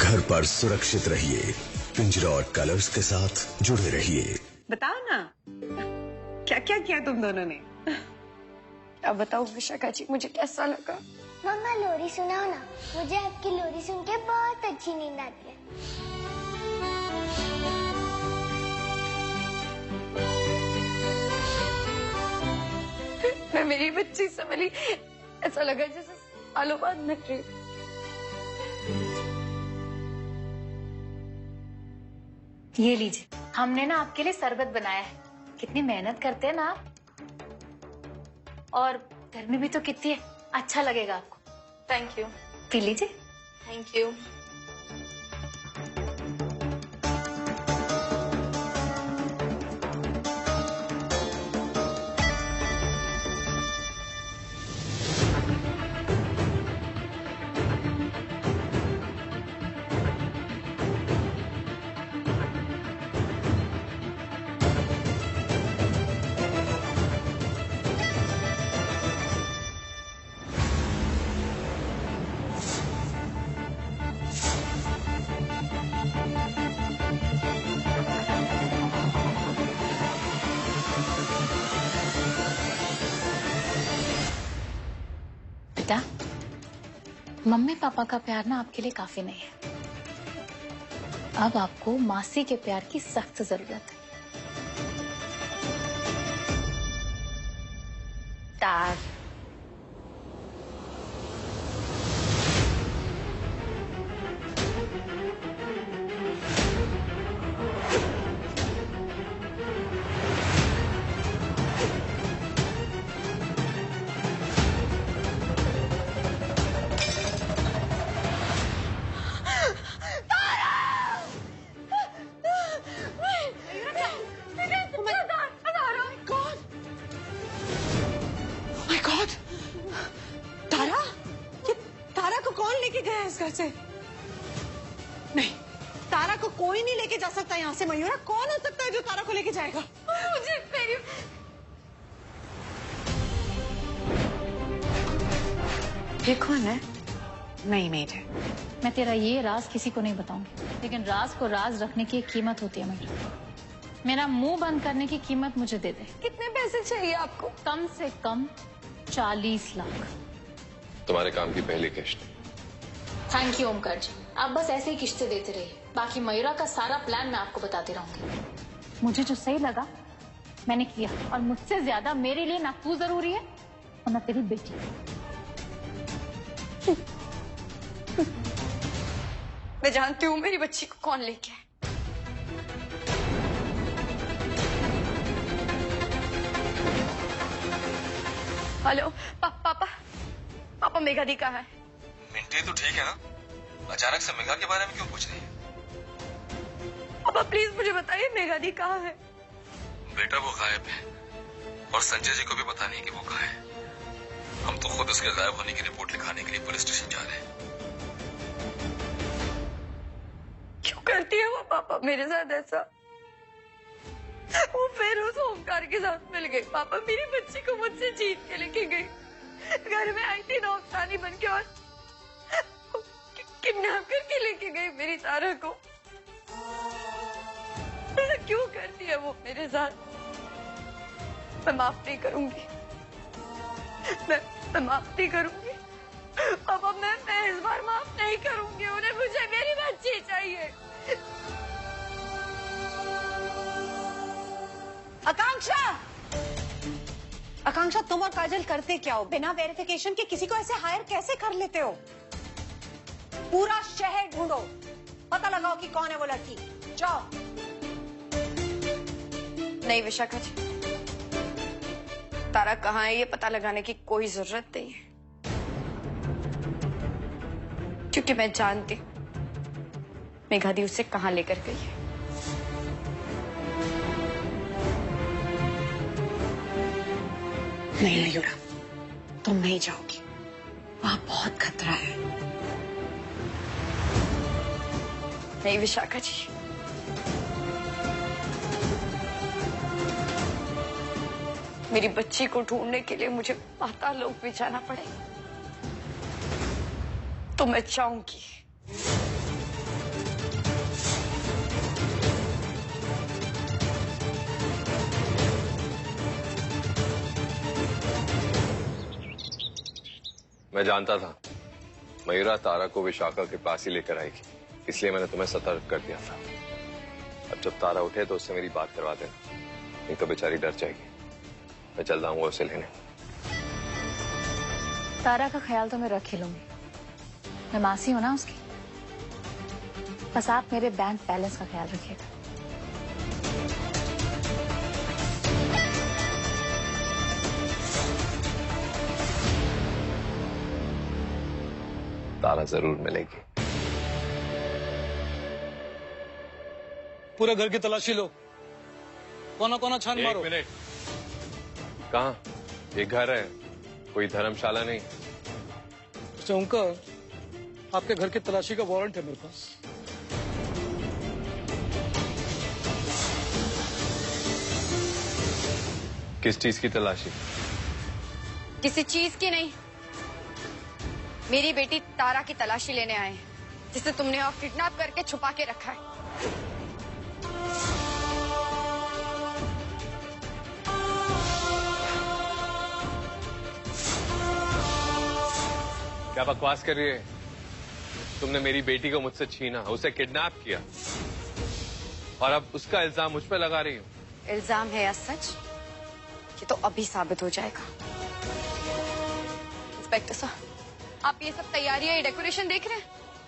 घर पर सुरक्षित रहिए। पिंजरॉट कलर्स के साथ जुड़े रहिए। बताओ ना, क्या क्या किया तुम दोनों ने? अब बताओ विशाखा जी, मुझे कैसा लगा? मम्मा लोरी सुनाओ ना, मुझे आपकी लोरी सुन के बहुत अच्छी नींद आती है। मैं मेरी बच्ची से मिली, ऐसा लगा जैसे सालों बाद मिल रही। ये लीजिए, हमने ना आपके लिए शरबत बनाया है। कितनी मेहनत करते हैं ना आप, और गर्मी भी तो कितनी है, अच्छा लगेगा आपको। Thank you. पी लीजिए। Thank you. बेटा, मम्मी पापा का प्यार ना आपके लिए काफी नहीं है। अब आपको मासी के प्यार की सख्त जरूरत है। तार घर से नहीं, तारा को कोई नहीं लेके जा सकता यहाँ से। मयूरा, कौन हो सकता है जो तारा को लेके जाएगा? मुझे मेरी ये कौन है? नहीं मेड है। मैं तेरा ये राज किसी को नहीं बताऊंगी, लेकिन राज को राज रखने की एक कीमत होती है मेरा मुंह बंद करने की कीमत मुझे दे दे। कितने पैसे चाहिए आपको? कम से कम 40 लाख। तुम्हारे काम की पहली किश्त। थैंक यू ओमकार जी, आप बस ऐसे ही किश्तें देते रहिए। बाकी मयूरा का सारा प्लान मैं आपको बताती रहूंगी। मुझे जो सही लगा मैंने किया, और मुझसे ज्यादा मेरे लिए ना तू जरूरी है और ना तेरी बेटी। मैं जानती हूँ मेरी बच्ची को कौन लेके आए। हेलो पापा मेघा दी कहाँ है? मिंटी तो ठीक है ना? अचानक से मेघा के बारे में क्यों पूछ रही है? पापा प्लीज मुझे बताइए मेघा दी कहाँ है? बेटा वो गायब है, और संजय जी को भी पता नहीं कि वो कहाँ है। हम तो खुद उसके गायब होने की रिपोर्ट लिखाने के लिए पुलिस स्टेशन जा रहे हैं। क्यों करती है वो पापा मेरे साथ ऐसा? वो फिर उस ओमकार के साथ मिल गई। पापा मेरी बच्ची को मुझसे जीत के लेके गई, घर में आई थी नौकरानी बन के, और किडनैप करके लेके गई मेरी तारा को। क्यों करती है वो मेरे साथ? मैं माफ नहीं करूंगी, मैं माफ नहीं करूंगी पापा। मैं इस बार माफ नहीं करूंगी उन्हें। मुझे मेरी बच्ची चाहिए। आकांक्षा, तुम और काजल करते क्या हो? बिना वेरिफिकेशन के किसी को ऐसे हायर कैसे कर लेते हो? पूरा शहर ढूंढो, पता लगाओ कि कौन है वो लड़की। जाओ। नहीं विशाखा जी, तारा कहाँ है ये पता लगाने की कोई जरूरत नहीं है, क्योंकि मैं जानती मेघा दी उसे कहाँ लेकर गई है। नहीं मयूरा, तुम नहीं जाओगी, वहां बहुत खतरा है। नहीं विशाखा जी, मेरी बच्ची को ढूंढने के लिए मुझे पाताल लोक भी जाना पड़ेगा, तो मैं चाहूंगी मैं जानता था मयूरा तारा को विशाखा के पास ही लेकर आएगी, इसलिए मैंने तुम्हें सतर्क कर दिया था। अब जब तारा उठे तो उससे मेरी बात करवा देना, नहीं तो बेचारी डर जाएगी। मैं चल जाऊंगा उसे लेने। तारा का ख्याल तो मैं रख ही लूंगी, मैं मासी हूं ना उसकी। बस आप मेरे बैंक बैलेंस का ख्याल रखिएगा। तारा जरूर मिलेगी। पूरे घर की तलाशी लो, कोना कोना छान मारो। एक मिनट, कहाँ? ये घर है, कोई धर्मशाला नहीं। ओंकार, आपके घर की तलाशी का वारंट है मेरे पास। किस चीज की तलाशी? किसी चीज की नहीं, मेरी बेटी तारा की तलाशी लेने आए हैं, जिसे तुमने और किडनैप करके छुपा के रखा है। क्या बकवास कर रही है? तुमने मेरी बेटी को मुझसे छीना, उसे किडनैप किया और अब उसका इल्जाम मुझ पे लगा रही हो। इल्जाम है या सच, ये तो अभी साबित हो जाएगा। इंस्पेक्टर साहब, आप ये सब तैयारियां, ये डेकोरेशन देख रहे हैं?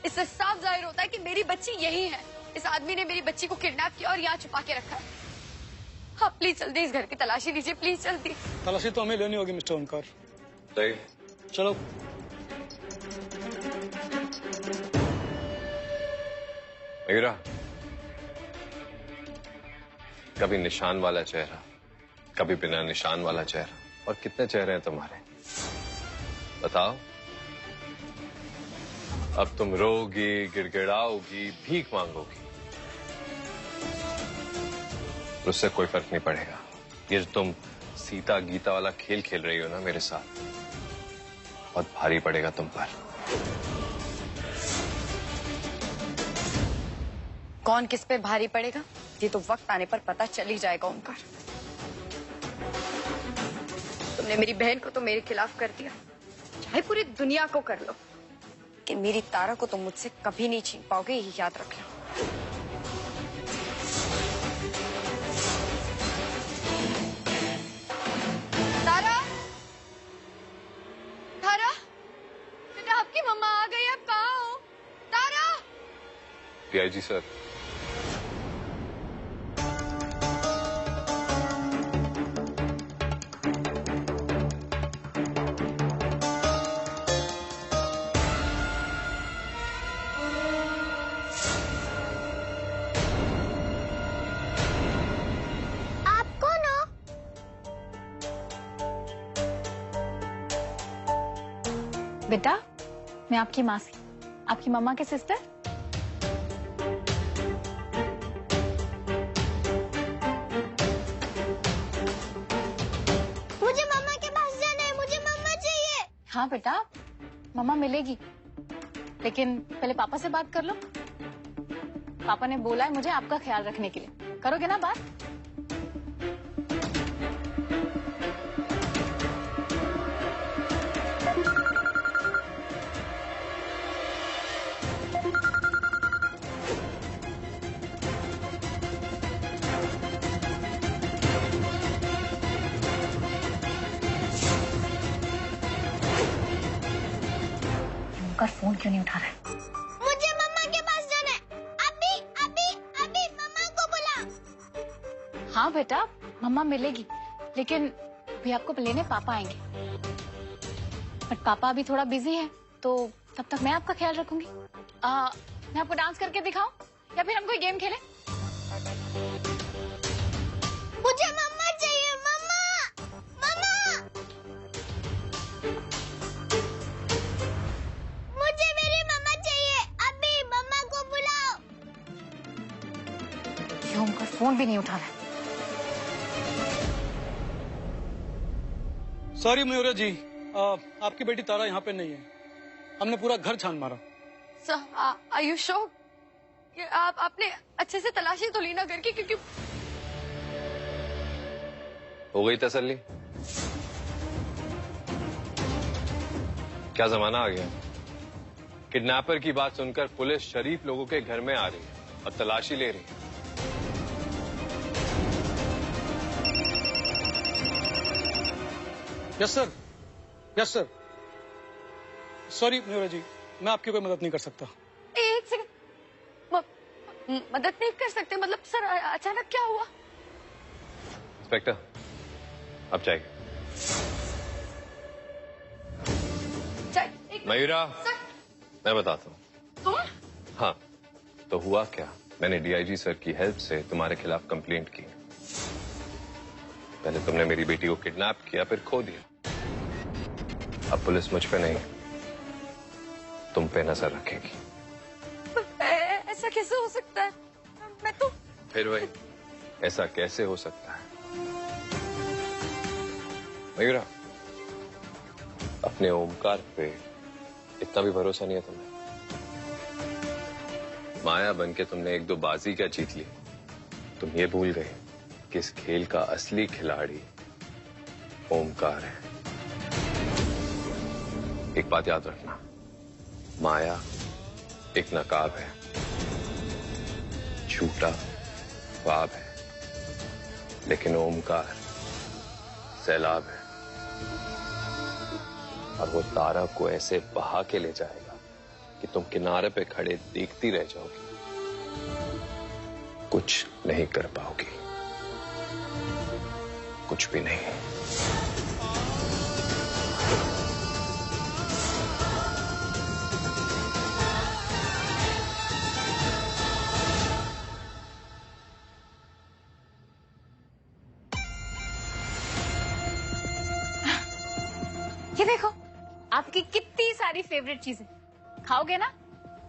इससे साफ जाहिर होता है कि मेरी बच्ची यही है। इस आदमी ने मेरी बच्ची को किडनैप किया और यहाँ छुपा के रखा है। आप प्लीज जल्दी इस घर की तलाशी लीजिए, प्लीज जल्दी। तलाशी तो हमें लेनी होगी मिस्टर ओंकार। सही। चलो। मयूरा, कभी निशान वाला चेहरा, कभी बिना निशान वाला चेहरा, और कितने चेहरे हैं तुम्हारे? बताओ। अब तुम रोगी, गिड़गिड़ाओगी, भीख मांगोगी, उससे कोई फर्क नहीं पड़ेगा। ये जो तुम सीता गीता वाला खेल खेल रही हो ना मेरे साथ, बहुत भारी पड़ेगा तुम पर। कौन किस पे भारी पड़ेगा, ये तो वक्त आने पर पता चल ही जाएगा। ओंकार, तुमने मेरी बहन को तो मेरे खिलाफ कर दिया, चाहे पूरी दुनिया को कर लो, कि मेरी तारा को तुम मुझसे कभी नहीं छीन पाओगे, यही याद रख लो। तारा, तारा, बेटा आपकी मम्मा आ गई, आप कहाँ हो? तारा। पीआईजी सर। बेटा, मैं आपकी मासी, आपकी मम्मा के सिस्टर। मुझे मम्मा के पास जाना है, मुझे मम्मा चाहिए। हाँ बेटा, मम्मा मिलेगी, लेकिन पहले पापा से बात कर लो। पापा ने बोला है मुझे आपका ख्याल रखने के लिए। करोगे ना बात? फोन क्यों नहीं उठा रहा है? मुझे मम्मा के पास जाना है। अभी अभी अभी मम्मा को बुला। हाँ बेटा, मम्मा मिलेगी, लेकिन भी आपको लेने पापा आएंगे। बट पापा अभी थोड़ा बिजी है, तो तब तक मैं आपका ख्याल रखूंगी। मैं आपको डांस करके दिखाऊं या फिर हम कोई गेम खेलें? मुझे मम्मा चाहिए, मम्मा, मम्मा। मुझे मेरी मम्मा चाहिए, अभी मम्मा को बुलाओ। ये उनका फोन भी नहीं उठा रहा है। सॉरी मयूरा जी, आपकी बेटी तारा यहाँ पे नहीं है। हमने पूरा घर छान मारा। Are you sure? आपने अच्छे से तलाशी तो ली ना घर की? क्योंकि हो गई तसल्ली? क्या जमाना आ गया। किडनैपर की बात सुनकर पुलिस शरीफ लोगों के घर में आ रही है और तलाशी ले रही है। Yes sir, yes sir. Sorry Mayura ji, मैं आपकी कोई मदद नहीं कर सकता। एक सेकंड, मदद नहीं कर सकते मतलब सर अचानक क्या हुआ? इंस्पेक्टर अब जाइए। मयूरा मैं बताता हूँ। तुम? हाँ तो हुआ क्या, मैंने डीआईजी सर की हेल्प से तुम्हारे खिलाफ कंप्लेंट की। पहले तुमने मेरी बेटी को किडनैप किया फिर खो दिया। अब पुलिस मुझ पे नहीं तुम पे नजर रखेगी। ऐसा कैसे हो सकता है? मैं तो फिर वही, ऐसा कैसे हो सकता है? मयूरा अपने ओमकार पे इतना भी भरोसा नहीं है तुम्हें? माया बन के तुमने एक दो बाजी क्या जीत ली, तुम ये भूल गए कि इस खेल का असली खिलाड़ी ओमकार है। एक बात याद रखना, माया एक नकाब है, झूठा ख्वाब है, लेकिन ओमकार सैलाब है और वो तारा को ऐसे बहा के ले जाएगा कि तुम किनारे पे खड़े देखती रह जाओगी, कुछ नहीं कर पाओगी, कुछ भी नहीं। ये देखो आपकी कितनी सारी फेवरेट चीजें, खाओगे ना?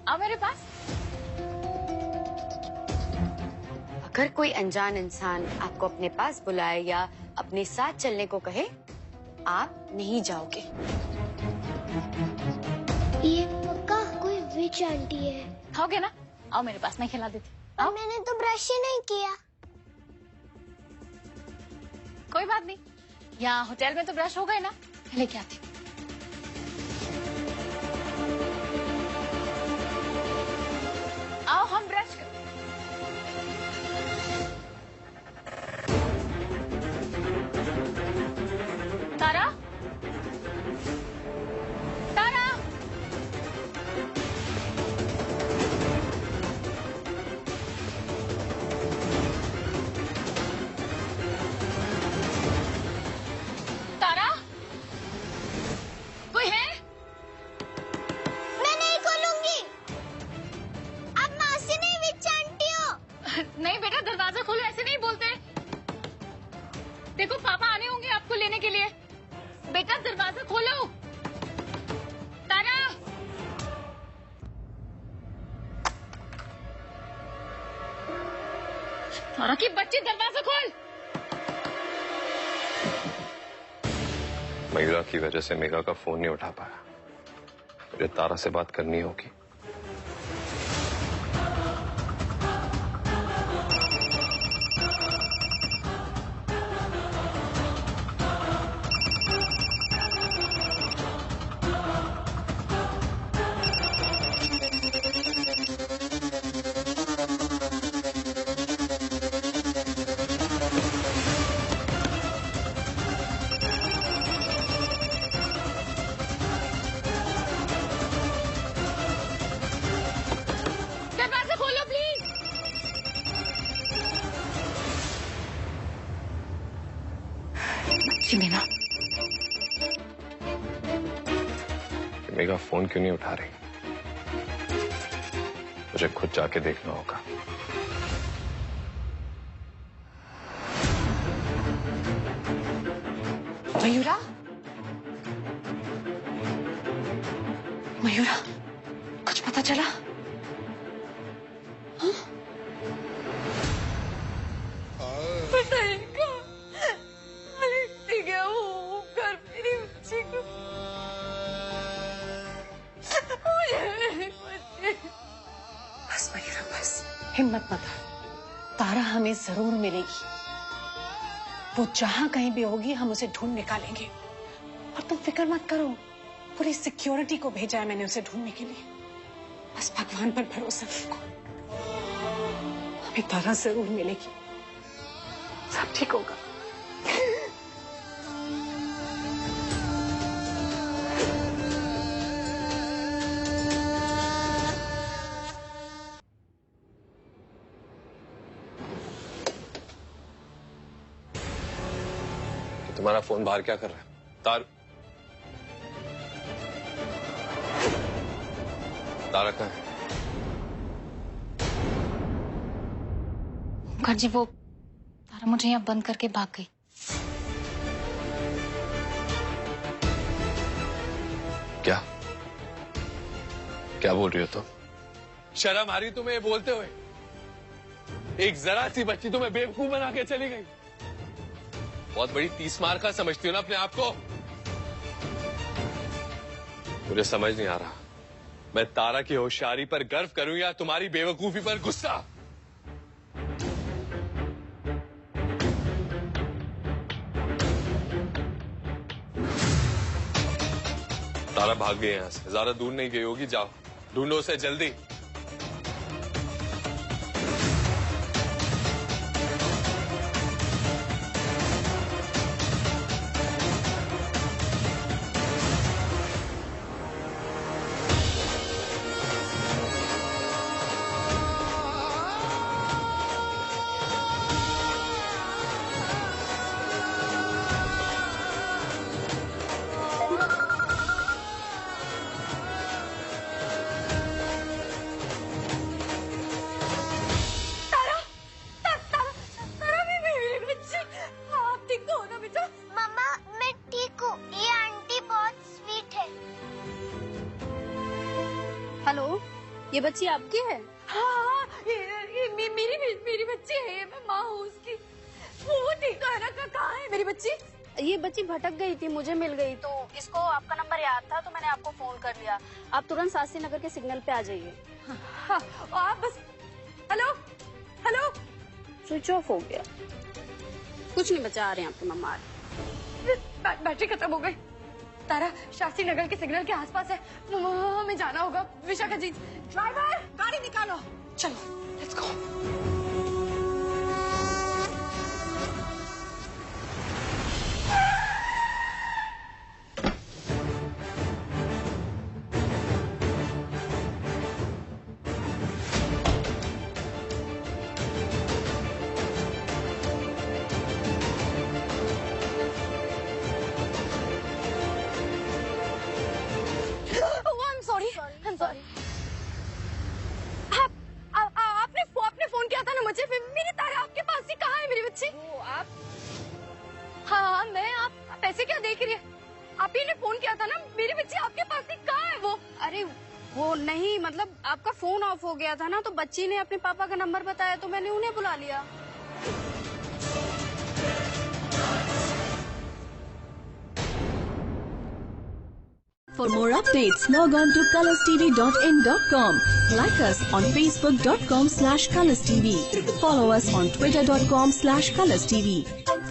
आओ मेरे पास। अगर कोई अनजान इंसान आपको अपने पास बुलाए या अपने साथ चलने को कहे, आप नहीं जाओगे। ये पक्का कोई विच आंटी है। खाओगे ना? आओ मेरे पास, मैं खिला देती हूँ। मैंने तो ब्रश ही नहीं किया। कोई बात नहीं, यहाँ होटल में तो ब्रश हो गए ना, लेके आती हूँ। आओ हम ब्रश कर। तारा, तारा, तारा, कोई है? मैं नहीं खोलूंगी। आप मासी नहीं विच आंटी हो। नहीं बेटा, दरवाजा खोलो, ऐसे नहीं बोलते। देखो पापा आने होंगे आपको लेने के लिए। बेटा दरवाजा खोलो। तारा, तारा की बच्ची, दरवाजा खोल। मयूरा की वजह से मेरा का फोन नहीं उठा पाया, मुझे तारा से बात करनी होगी। दरवाजा खोलो प्लीज। बच्ची मीना, मेरा फोन क्यों नहीं उठा रही? मुझे खुद जाके देखना होगा। मयूरा, मयूरा, कुछ पता चला? बताइएगा, अरे क्या वो घर मेरी बच्ची को बस मयूरा बस, हिम्मत मत हार। तारा हमें जरूर मिलेगी। वो जहां कहीं भी होगी हम उसे ढूंढ निकालेंगे। और तुम फिक्र मत करो, पूरी सिक्योरिटी को भेजा है मैंने उसे ढूंढने के लिए। बस भगवान पर भरोसा रखो, हमें तारा जरूर मिलेगी, सब ठीक होगा। तुम्हारा फोन बाहर क्या कर रहा है? तारा कहाँ है? ओमकार जी, वो तारा मुझे यहाँ बंद करके भाग गई। क्या क्या बोल रही हो तुम? शर्म आ रही तुम्हें बोलते हुए? एक जरा सी बच्ची तुम्हें बेवकूफ बना के चली गई। बहुत बड़ी 30 मार का समझती हो ना अपने आप को? मुझे समझ नहीं आ रहा, मैं तारा की होशियारी पर गर्व करूं या तुम्हारी बेवकूफी पर गुस्सा? तारा भाग गई यहां से, ज्यादा दूर नहीं गई होगी। जाओ ढूंढो उसे जल्दी। हेलो, ये बच्ची आपकी है? हाँ, ये मेरी बच्ची है, ये मैं माँ हूँ उसकी। वो ठीक तो है ना? कहाँ है मेरी बच्ची? ये बच्ची भटक गई थी, मुझे मिल गई तो इसको आपका नंबर याद था तो मैंने आपको फोन कर लिया। आप तुरंत शास्त्री नगर के सिग्नल पे आ जाइए। हाँ, आप बस। हेलो हेलो, स्विच ऑफ हो गया। कुछ नहीं बचा, आ रहे हैं आपके मम्मा। बैटरी खत्म हो गई। तारा शास्त्री नगर के सिग्नल के आसपास है, हमें जाना होगा। विशाखा जी, ड्राइवर गाड़ी निकालो, चलो लेट्स गो। आपने फोन किया था ना मुझे, फिर मेरी तारा आपके पास ही। कहाँ है मेरी बच्ची? वो आप? हाँ मैं। आप ऐसे क्या देख रही है? आप ही ने फोन किया था ना, मेरी बच्ची आपके पास ही। कहाँ है वो? अरे वो नहीं, मतलब आपका फोन ऑफ हो गया था ना, तो बच्ची ने अपने पापा का नंबर बताया तो मैंने उन्हें बुला लिया। For more updates, log on to colorstv.in.com. Like us on facebook.com/colorstv. Follow us on twitter.com/colorstv.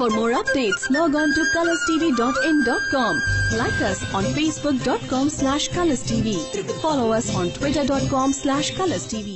For more updates, log on to colorstv.in.com. Like us on facebook.com/colorstv. Follow us on twitter.com/colorstv.